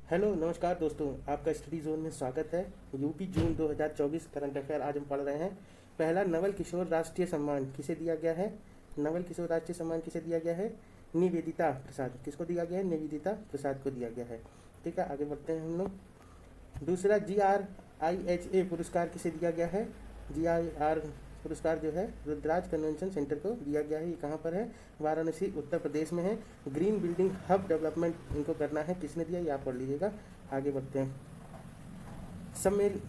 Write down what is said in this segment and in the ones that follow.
Hello नमस्कार दोस्तों, आपका स्टडी जोन में स्वागत है। यूपी जून 2024 करंट अफेयर आज हम पढ़ रहे हैं। पहला, नवल किशोर राष्ट्रीय सम्मान किसे दिया गया है? नवल किशोर राष्ट्रीय सम्मान किसे दिया गया है? निवेदिता प्रसाद। किसको दिया गया है? निवेदिता प्रसाद को दिया गया है। ठीक है, आगे बढ़ते हैं हम लोग। दूसरा, GRIHA पुरस्कार किसे दिया गया है? GIR पुरस्कार जो है रुद्राज कन्वेंशन सेंटर को दिया गया है। ये कहाँ पर है? वाराणसी, उत्तर प्रदेश में है। ग्रीन बिल्डिंग हब डेवलपमेंट इनको करना है। किसने दिया? ये आप पढ़ लीजिएगा। आगे बढ़ते हैं। सम्मेलन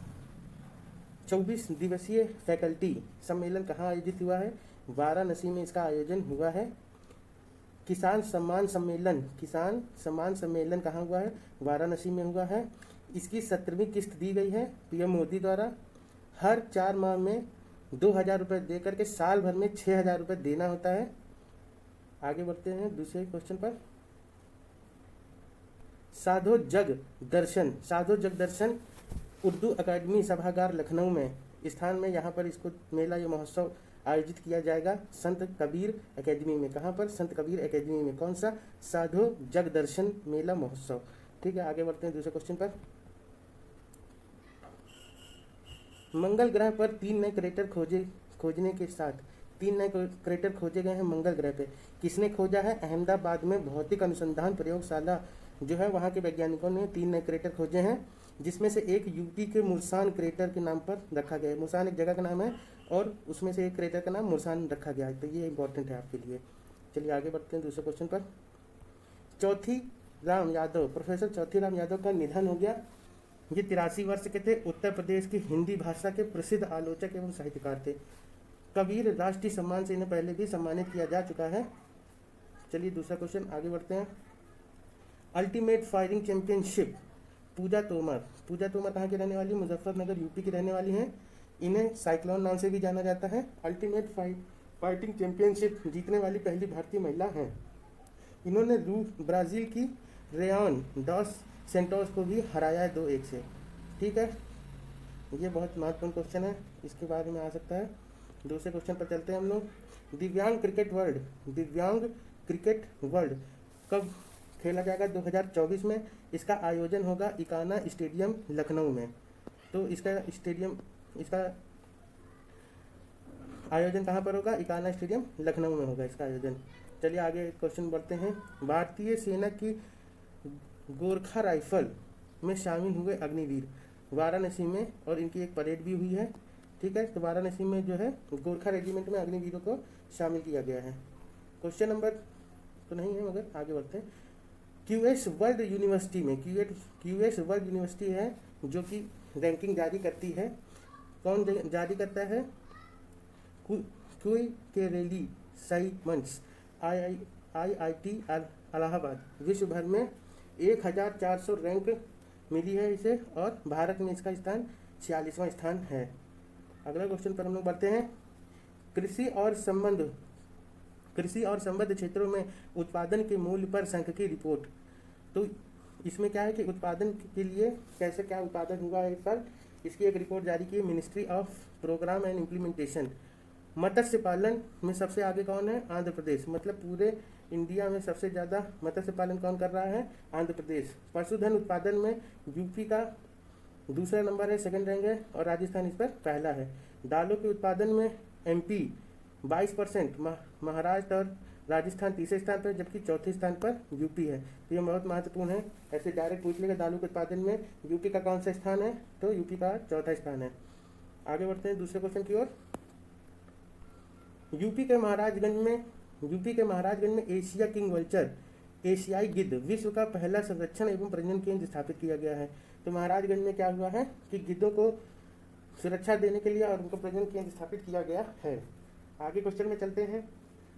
24 दिवसीय फैकल्टी सम्मेलन कहाँ आयोजित हुआ है? वाराणसी में इसका आयोजन हुआ है। किसान सम्मान सम्मेलन कहाँ हुआ है? वाराणसी में हुआ है। इसकी 17वीं किस्त दी गई है पीएम मोदी द्वारा। हर 4 माह में 2,000 रुपये दे करके साल भर में 6,000 रुपये देना होता है। आगे बढ़ते हैं दूसरे क्वेश्चन पर। साधो जग दर्शन उर्दू अकादमी सभागार लखनऊ में स्थान में यहाँ पर इसको मेला या महोत्सव आयोजित किया जाएगा। संत कबीर एकेडमी में। कहाँ पर? संत कबीर एकेडमी में। कौन सा? साधो जग दर्शन मेला महोत्सव। ठीक है, आगे बढ़ते हैं दूसरे क्वेश्चन पर। मंगल ग्रह पर 3 नए क्रेटर खोजने के साथ 3 नए क्रेटर खोजे गए हैं मंगल ग्रह पे। किसने खोजा है? अहमदाबाद में भौतिक अनुसंधान प्रयोगशाला जो है वहाँ के वैज्ञानिकों ने 3 नए क्रेटर खोजे हैं, जिसमें से एक यूपी के मुरसान क्रेटर के नाम पर रखा गया है। मुरसान एक जगह का नाम है और उसमें से एक क्रेटर का नाम मुरसान रखा गया है, तो ये इंपॉर्टेंट है आपके लिए। चलिए आगे बढ़ते हैं दूसरे क्वेश्चन पर। प्रोफेसर चौथी राम यादव का निधन हो गया। ये 83 वर्ष के थे। उत्तर प्रदेश की हिंदी भाषा के प्रसिद्ध आलोचक एवं साहित्यकार थे। कबीर राष्ट्रीय सम्मान से इन्हें पहले भी सम्मानित किया जा चुका है। चलिए दूसरा क्वेश्चन आगे बढ़ते हैं। अल्टीमेट फायरिंग चैंपियनशिप पूजा तोमर कहाँ की रहने वाली? मुजफ्फरनगर यूपी की रहने वाली हैं। इन्हें साइक्लोन नाम से भी जाना जाता है। अल्टीमेट फाइटिंग चैंपियनशिप जीतने वाली पहली भारतीय महिला हैं। इन्होंने ब्राज़ील की रेयन डॉस सेंटोस को भी हराया है 2-1 से। ठीक है, ये बहुत महत्वपूर्ण क्वेश्चन है, इसके बारे में आ सकता है। दूसरे क्वेश्चन पर चलते हैं हम लोग। दिव्यांग क्रिकेट वर्ल्ड कब खेला जाएगा? 2024 में। इसका आयोजन होगा इकाना स्टेडियम लखनऊ में। तो इसका आयोजन कहाँ पर होगा? इकाना स्टेडियम लखनऊ में होगा इसका आयोजन। चलिए आगे क्वेश्चन बढ़ते हैं। भारतीय सेना की गोरखा राइफल में शामिल हुए अग्निवीर वाराणसी में, और इनकी एक परेड भी हुई है। ठीक है, तो वाराणसी में जो है गोरखा रेजिमेंट में अग्निवीरों को शामिल किया गया है। क्वेश्चन नंबर तो नहीं है मगर आगे बढ़ते हैं। क्यूएस वर्ल्ड यूनिवर्सिटी है जो कि रैंकिंग जारी करती है। कौन जारी करता है? क्यू के रेली साइमंड्स IIT इलाहाबाद विश्व भर में 1400 रैंक मिली है इसे, और भारत में इसका स्थान 46वां स्थान है। अगला क्वेश्चन पर हम लोग बढ़ते हैं। कृषि और संबद्ध क्षेत्रों में उत्पादन के मूल्य पर संघ की रिपोर्ट। तो इसमें क्या है कि उत्पादन के लिए कैसे क्या उत्पादन हुआ है इस साल, इसकी एक रिपोर्ट जारी की ministry of programme and implementation. मत्स्य पालन में सबसे आगे कौन है? आंध्र प्रदेश। मतलब पूरे इंडिया में सबसे ज़्यादा मत्स्य पालन कौन कर रहा है? आंध्र प्रदेश। पशुधन उत्पादन में यूपी का दूसरा नंबर है, सेकंड रैंक है, और राजस्थान इस पर पहला है। दालों के उत्पादन में MP 22%, महाराष्ट्र और राजस्थान तीसरे स्थान पर, जबकि चौथे स्थान पर यूपी है। तो ये बहुत महत्वपूर्ण है, ऐसे डायरेक्ट पूछ लेगा दालों के उत्पादन में यूपी का कौन सा स्थान है, तो यूपी का चौथा स्थान है। आगे बढ़ते हैं दूसरे क्वेश्चन की ओर। यूपी के महाराजगंज में एशिया किंग वल्चर एशियाई गिद्ध विश्व का पहला संरक्षण एवं प्रजनन केंद्र स्थापित किया गया है। तो महाराजगंज में क्या हुआ है कि गिद्धों को सुरक्षा देने के लिए और उनको प्रजनन केंद्र स्थापित किया गया है। आगे क्वेश्चन में चलते हैं।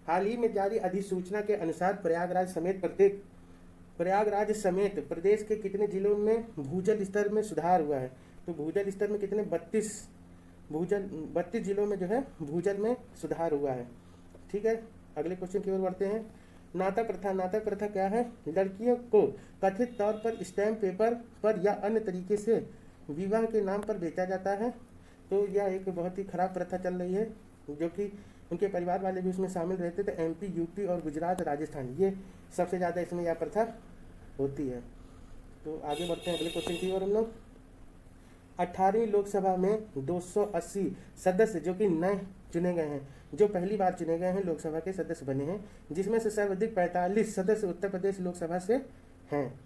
हाल ही में जारी अधिसूचना के अनुसार प्रयागराज समेत प्रदेश के कितने जिलों में भूजल स्तर में सुधार हुआ है? तो भूजल स्तर में कितने? 32 जिलों में जो है भूजल में सुधार हुआ है। ठीक है, अगले क्वेश्चन की ओर बढ़ते हैं। नाटक प्रथा क्या है? लड़कियों को कथित तौर पर स्टैम्प पेपर पर या अन्य तरीके से विवाह के नाम पर बेचा जाता है। तो यह एक बहुत ही खराब प्रथा चल रही है, जो कि उनके परिवार वाले भी उसमें शामिल रहते थे। MP, UP और गुजरात, राजस्थान, ये सबसे ज़्यादा इसमें यह प्रथा होती है। तो आगे बढ़ते हैं अगले क्वेश्चन की ओर हम लोग। 18वीं लोकसभा में 280 सदस्य जो कि नए चुने गए हैं, जो पहली बार चुने गए हैं लोकसभा के सदस्य बने हैं, जिसमें से सर्वाधिक 45 सदस्य उत्तर प्रदेश लोकसभा से हैं।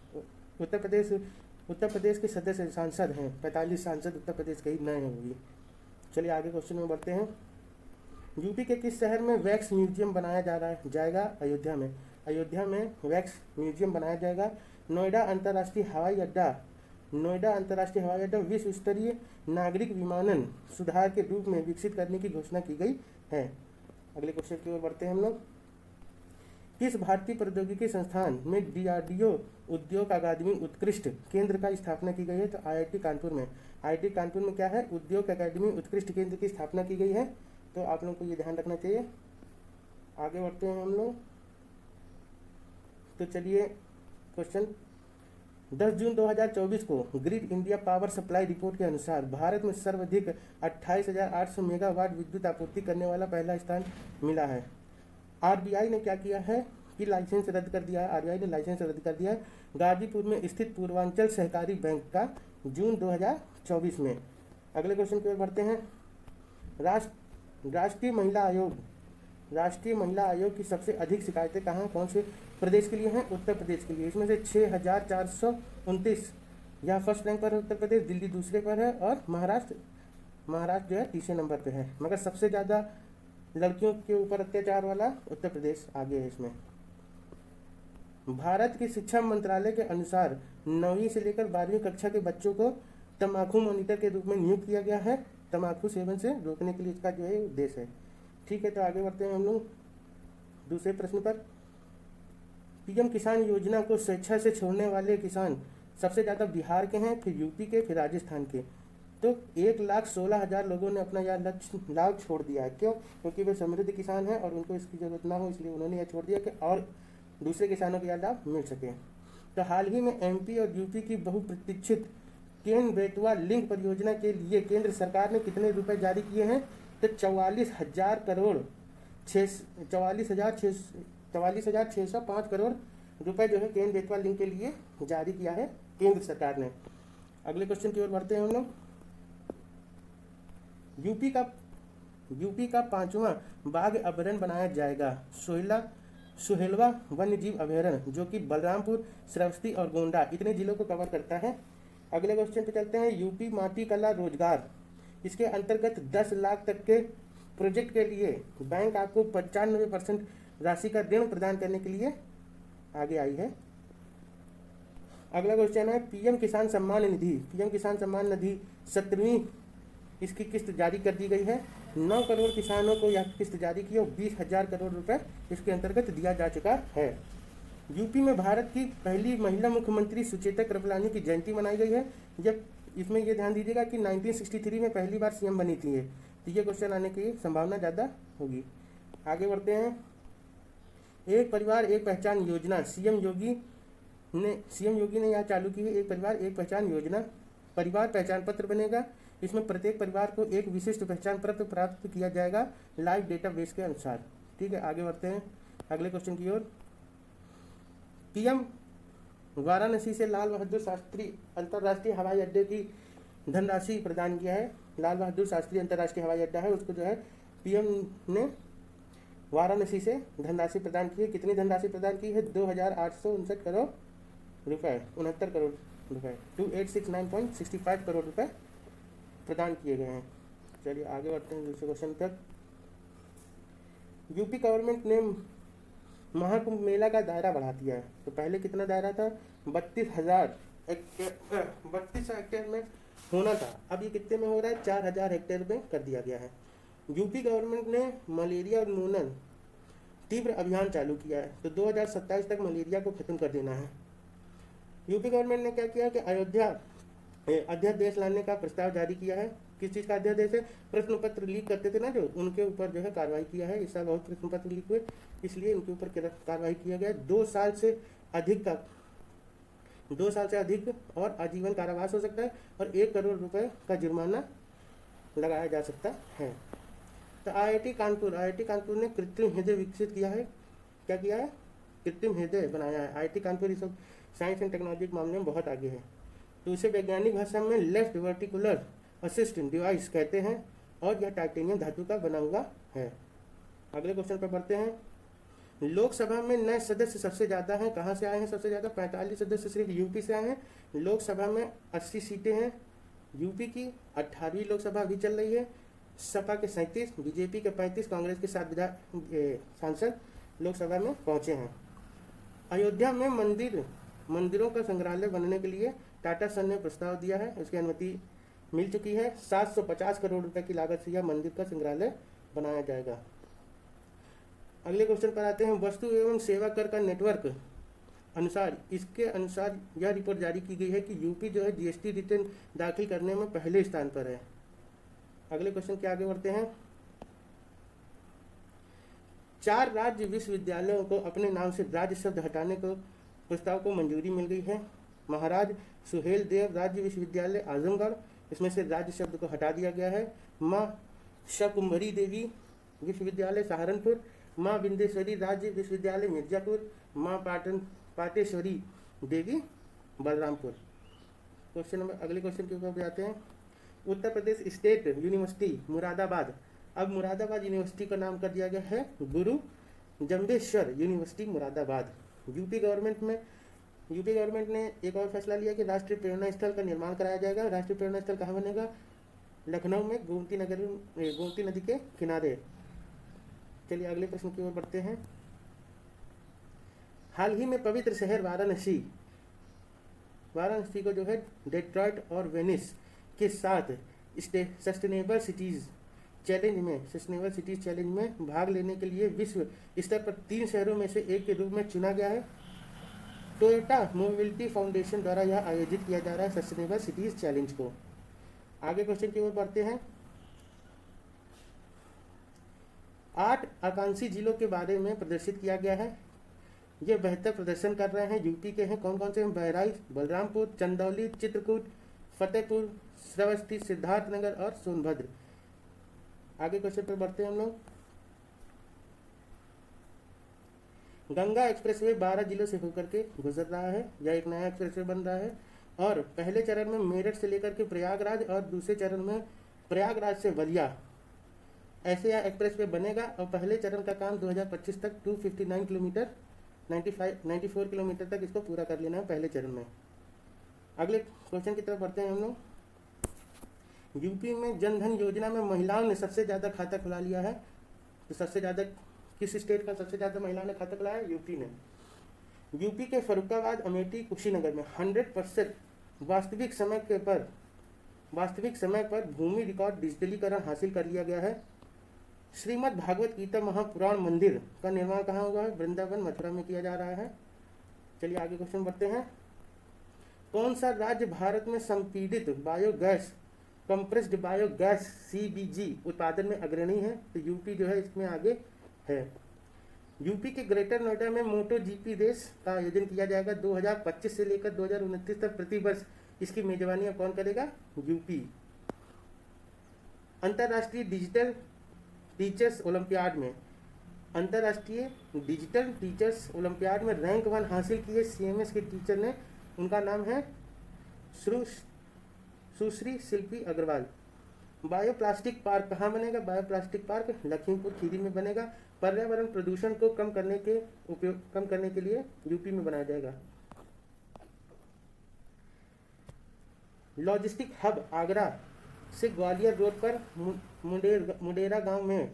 उत्तर प्रदेश के सदस्य सांसद हैं, 45 सांसद उत्तर प्रदेश के ही नए हैं वही। चलिए आगे क्वेश्चन में बढ़ते हैं। यूपी के किस शहर में वैक्स म्यूजियम बनाया जाएगा? अयोध्या में। अयोध्या में वैक्स म्यूजियम बनाया जाएगा। नोएडा अंतर्राष्ट्रीय हवाई अड्डा विश्व स्तरीय नागरिक विमानन सुधार के रूप में विकसित करने की घोषणा की गई है। अगले क्वेश्चन की ओर बढ़ते हैं हम लोग। किस भारतीय प्रौद्योगिकी संस्थान में DRDO उद्योग अकादमी उत्कृष्ट केंद्र का स्थापना की गई है? तो IIT कानपुर में। IIT कानपुर में क्या है? उद्योग अकादमी उत्कृष्ट केंद्र की स्थापना की गई है। तो आप लोगों को ये ध्यान रखना चाहिए। आगे बढ़ते हैं हम लोग। तो चलिए क्वेश्चन 10 जून 2024 को grid India power supply report के अनुसार भारत में सर्वाधिक 28,800 मेगावाट विद्युत आपूर्ति करने वाला पहला स्थान मिला है। RBI ने क्या किया है कि लाइसेंस रद्द कर दिया है। RBI ने लाइसेंस रद्द कर दिया है गाजीपुर में स्थित पूर्वांचल सहकारी बैंक का जून 2024 में। अगले क्वेश्चन की ओर बढ़ते हैं। राष्ट्रीय महिला आयोग की सबसे अधिक शिकायतें कौन से प्रदेश के लिए हैं? उत्तर प्रदेश के लिए। इसमें से 6,429 यह फर्स्ट रैंक पर है उत्तर प्रदेश, दिल्ली दूसरे पर है और महाराष्ट्र जो है तीसरे नंबर पे है। मगर सबसे ज़्यादा लड़कियों के ऊपर अत्याचार वाला उत्तर प्रदेश आगे है इसमें। भारत के शिक्षा मंत्रालय के अनुसार 9वीं से लेकर 12वीं कक्षा के बच्चों को तंबाकू मॉनिटर के रूप में नियुक्त किया गया है। तंबाकू सेवन से रोकने के लिए इसका जो है उद्देश्य है। ठीक है, तो आगे बढ़ते हैं हम लोग दूसरे प्रश्न पर। PM किसान योजना को स्वेच्छा से छोड़ने वाले किसान सबसे ज़्यादा बिहार के हैं, फिर यूपी के, फिर राजस्थान के। तो 1,16,000 लोगों ने अपना यह लाभ छोड़ दिया है। क्यों? क्योंकि वे समृद्ध किसान हैं और उनको इसकी ज़रूरत ना हो, इसलिए उन्होंने यह छोड़ दिया कि और दूसरे किसानों को यह लाभ मिल सके। तो हाल ही में MP और UP की बहुप्रतीक्षित केन बेतवा लिंक परियोजना के लिए केंद्र सरकार ने कितने रुपए जारी किए हैं? तो 44,605 करोड़ रुपए जो है केन बेतवा लिंक के लिए जारी किया है केंद्र सरकार ने। अगले क्वेश्चन की ओर बढ़ते हैं हम लोग। यूपी का 5वां बाघ अभयारण्य बनाया जाएगा। सुहेलवा वन्य जीव अभयारण्य, जो कि बलरामपुर, श्रावस्ती और गोंडा इतने जिलों को कवर करता है। अगले क्वेश्चन पे चलते हैं। यूपी माटी कला रोजगार, इसके अंतर्गत 10 लाख तक के प्रोजेक्ट के लिए बैंक आपको 95% राशि का ऋण प्रदान करने के लिए आगे आई है। अगला क्वेश्चन है PM किसान सम्मान निधि 17वीं इसकी किस्त जारी कर दी गई है। 9 करोड़ किसानों को यह किस्त जारी की और 20,000 करोड़ रुपए इसके अंतर्गत दिया जा चुका है। यूपी में भारत की पहली महिला मुख्यमंत्री सुचेता कृपलानी की जयंती मनाई गई है। जब इसमें ये ध्यान दीजिएगा कि 1963 में पहली बार CM बनी थी ये, तो ये क्वेश्चन आने की संभावना ज़्यादा होगी। आगे बढ़ते हैं। एक परिवार एक पहचान योजना CM योगी ने यह चालू की है। एक परिवार एक पहचान योजना। परिवार पहचान पत्र बनेगा। इसमें प्रत्येक परिवार को एक विशिष्ट पहचान पत्र प्राप्त किया जाएगा लाइव डेटाबेस के अनुसार। ठीक है, आगे बढ़ते हैं अगले क्वेश्चन की ओर। PM वाराणसी से लाल बहादुर शास्त्री अंतर्राष्ट्रीय हवाई अड्डे की धनराशि प्रदान किया है। लाल बहादुर शास्त्री अंतर्राष्ट्रीय हवाई अड्डा है, उसको जो है PM ने वाराणसी से धनराशि प्रदान की है। कितनी धनराशि प्रदान की है? 2,859 करोड़ रुपए, 69 करोड़ रुपए, 2869.65 करोड़ रुपए प्रदान किए गए हैं। चलिए आगे बढ़ते हैं दूसरे क्वेश्चन तक। यूपी गवर्नमेंट ने महाकुंभ मेला का दायरा बढ़ा दिया है। तो पहले कितना दायरा था? 32,000 हेक्टेयर में होना था, अब ये कितने में हो रहा है? 4,000 हेक्टेयर में कर दिया गया है। यूपी गवर्नमेंट ने मलेरिया और उन्मूलन तीव्र अभियान चालू किया है। तो 2027 तक मलेरिया को खत्म कर देना है। यूपी गवर्नमेंट ने क्या किया कि अध्यादेश लाने का प्रस्ताव जारी किया है। किस चीज़ का अध्यादेश है? प्रश्न पत्र लीक करते थे ना जो, उनके ऊपर जो है कार्रवाई किया है। इस साल बहुत प्रश्न पत्र लीक हुए, इसलिए उनके ऊपर कार्रवाई किया गया। 2 साल से अधिक और आजीवन कारावास हो सकता है और 1 करोड़ रुपए का जुर्माना लगाया जा सकता है। तो IIT कानपुर ने कृत्रिम हृदय विकसित किया है। क्या किया है? कृत्रिम हृदय बनाया है। IIT Kanpur science and technology के मामले में बहुत आगे है। तो उसे वैज्ञानिक भाषा में लेफ्ट वर्टिकुलर असिस्ट डिवाइस कहते हैं और यह टाइटेनियम धातु का बना हुआ है। अगले क्वेश्चन पर बढ़ते हैं। लोकसभा में नए सदस्य सबसे ज़्यादा हैं, कहाँ से आए हैं सबसे ज़्यादा? 45 सदस्य सिर्फ यूपी से आए हैं। लोकसभा में 80 सीटें हैं यूपी की। 18वीं लोकसभा अभी चल रही है। सपा के 37, बीजेपी के 35, कांग्रेस के 7 सांसद लोकसभा में पहुंचे हैं। अयोध्या में मंदिरों का संग्रहालय बनने के लिए टाटा सन ने प्रस्ताव दिया है, उसकी अनुमति मिल चुकी है। 750 करोड़ रुपए की लागत से यह मंदिर का संग्रहालय बनाया जाएगा। अगले क्वेश्चन पर आते हैं। वस्तु एवं सेवा कर का नेटवर्क इसके अनुसार यह रिपोर्ट जारी की गई है कि यूपी जो है जीएसटी रिटर्न दाखिल करने में पहले स्थान पर है। अगले क्वेश्चन के आगे बढ़ते हैं। 4 राज्य विश्वविद्यालयों को अपने नाम से राज्य शब्द हटाने को प्रस्ताव को मंजूरी मिल गई है। महाराज सुहेल देव राज्य विश्वविद्यालय आजमगढ़, इसमें से राज्य शब्द को हटा दिया गया है। माँ शाकुंभरी देवी विश्वविद्यालय सहारनपुर, माँ बिंदेश्वरी राज्य विश्वविद्यालय मिर्जापुर, माँ पाटेश्वरी देवी बलरामपुर। अगले क्वेश्चन के ऊपर जाते हैं। उत्तर प्रदेश स्टेट यूनिवर्सिटी मुरादाबाद, अब मुरादाबाद यूनिवर्सिटी का नाम कर दिया गया है गुरु Jambheshwar university Moradabad. UP government ने एक और फैसला लिया कि राष्ट्रीय प्रेरणा स्थल का निर्माण कराया जाएगा। राष्ट्रीय प्रेरणा स्थल कहाँ बनेगा? लखनऊ में गोमती नदी के किनारे। चलिए अगले प्रश्न की ओर बढ़ते हैं। हाल ही में पवित्र शहर वाराणसी को जो है डेट्रॉइट और वेनिस के साथ सस्टेनेबल सिटीज चैलेंज में भाग लेने के लिए विश्व स्तर पर 3 शहरों में से एक के रूप में चुना गया है। टोयोटा मोबिलिटी फाउंडेशन द्वारा यह आयोजित किया जा रहा है सस्टेनेबल सिटीज चैलेंज को। आगे क्वेश्चन की ओर बढ़ते हैं। 8 आकांक्षी जिलों के बारे में प्रदर्शित किया गया है। ये बेहतर प्रदर्शन कर रहे हैं, यूपी के हैं। कौन कौन से हैं? बहराइच, बलरामपुर, चंदौली, चित्रकूट, फतेहपुर, श्रावस्ती, सिद्धार्थनगर और सोनभद्र। आगे क्वेश्चन पर बढ़ते हैं हम लोग। गंगा एक्सप्रेसवे 12 जिलों से होकर के गुजर रहा है। यह एक नया एक्सप्रेसवे बन रहा है और पहले चरण में मेरठ से लेकर के प्रयागराज और दूसरे चरण में प्रयागराज से बलिया, ऐसे यह एक्सप्रेसवे बनेगा। और पहले चरण का काम 2025 तक 259 किलोमीटर 94 किलोमीटर तक इसको पूरा कर लेना है पहले चरण में। अगले क्वेश्चन की तरफ बढ़ते हैं हम लोग। यूपी में जनधन योजना में महिलाओं ने सबसे ज़्यादा खाता खुला लिया है। तो सबसे ज़्यादा किस स्टेट का सबसे ज़्यादा महिलाओं ने खाता खुलाया? यूपी ने। यूपी के फरुखाबाद, अमेठी, कुशीनगर में 100% वास्तविक समय पर भूमि रिकॉर्ड डिजिटलीकरण हासिल कर लिया गया है। श्रीमद् भागवत गीता महापुराण मंदिर का निर्माण कहाँ होगा? वृंदावन मथुरा में किया जा रहा है। चलिए आगे क्वेश्चन बढ़ते हैं। कौन सा राज्य भारत में संपीड़ित बायोगैस कंप्रेस्ड बायोगैस CBG उत्पादन में अग्रणी है? तो यूपी जो है इसमें आगे है। यूपी के ग्रेटर नोएडा में मोटो GP रेस का आयोजन किया जाएगा 2025 से लेकर 2029 तक प्रति वर्ष। इसकी मेजबानी कौन करेगा? यूपी। अंतर्राष्ट्रीय डिजिटल टीचर्स ओलंपियाड में रैंक 1 हासिल किए CMS के टीचर ने, उनका नाम है सुश्री शिल्पी अग्रवाल। बायोप्लास्टिक पार्क कहाँ बनेगा? बायोप्लास्टिक पार्क लखीमपुर खीरी में बनेगा। पर्यावरण प्रदूषण को कम करने के लिए यूपी में बनाया जाएगा। लॉजिस्टिक हब आगरा से ग्वालियर रोड पर मुंडेरा गांव में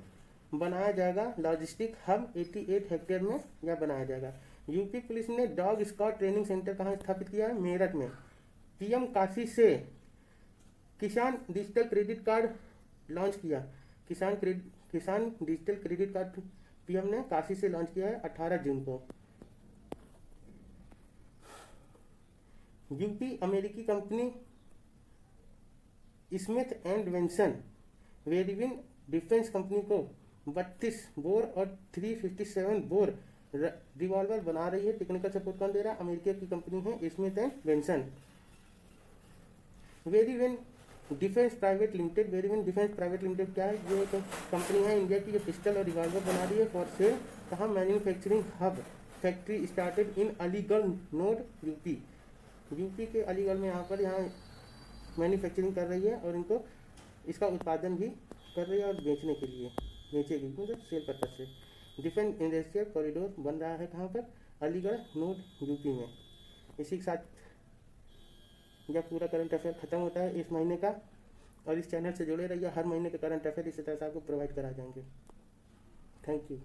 बनाया जाएगा। लॉजिस्टिक हब 88 हेक्टेयर में यह बनाया जाएगा। यूपी पुलिस ने डॉग स्क्वाड ट्रेनिंग सेंटर कहाँ स्थापित किया है? मेरठ में। PM काशी से किसान डिजिटल क्रेडिट कार्ड लॉन्च किया। किसान डिजिटल क्रेडिट कार्ड PM ने काशी से लॉन्च किया है 18 जून को। यूपी अमेरिकी कंपनी Smith and Wesson Verivin defence company को 32 बोर और 357 बोर रिवॉल्वर बना रही है। टेक्निकल सपोर्ट कौन दे रहा है? अमेरिका की कंपनी है Smith and Wesson. Verivin defence private limited क्या है? ये एक कंपनी है इंडिया की जो पिस्टल और रिवॉल्वर बना रही है फॉर सेल। कहाँ? Manufacturing hub factory started in Aligarh node UP. UP के अलीगढ़ में यहाँ मैन्युफैक्चरिंग कर रही है और इनको इसका उत्पादन भी कर रही है और बेचने के लिए बेचेगी, मतलब सेल पर्पज से। डिफेंस इंडस्ट्रियल कॉरिडोर बन रहा है कहाँ पर? अलीगढ़ नोड यूपी में। इसी के साथ जब पूरा करंट अफेयर खत्म होता है इस महीने का, और इस चैनल से जुड़े रहिए, हर महीने के करंट अफेयर इसी तरह से आपको प्रोवाइड करा जाएंगे। Thank you.